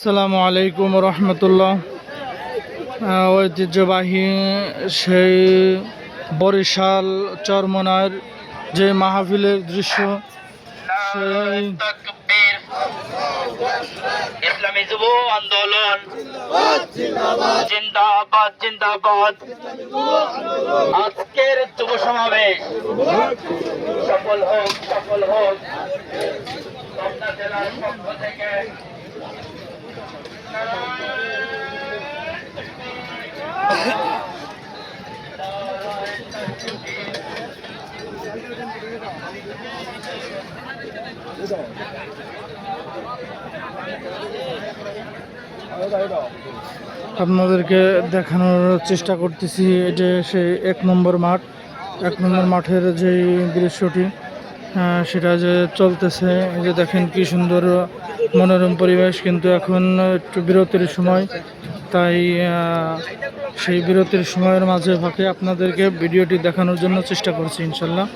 আসসালামু আলাইকুম রহমতুল্লাহ। ঐতিহ্যবাহী সেই বরিশাল চরমনার যে মাহফিলের দৃশ্য, সেই ইসলামী যুব আন্দোলন জিন্দাবাদ জিন্দাবাদ। আজকের যুব সমাবেশ সফল হোক সফল হোক। পাবনা জেলার পক্ষ থেকে আপনাদেরকে দেখানোর চেষ্টা করতেছি। এটা সেই 1 নম্বর মাঠ। 1 নম্বর মাঠের যে দৃশ্যটি সেটা যে চলতেছে, এই যে দেখেন কি সুন্দর মনোরম পরিবেশ। কিন্তু এখন একটু বিরতির সময়, তাই সেই বিরতির সময়ের মাঝে ফাঁকে আপনাদেরকে ভিডিওটি দেখানোর জন্য চেষ্টা করছি ইনশাল্লাহ।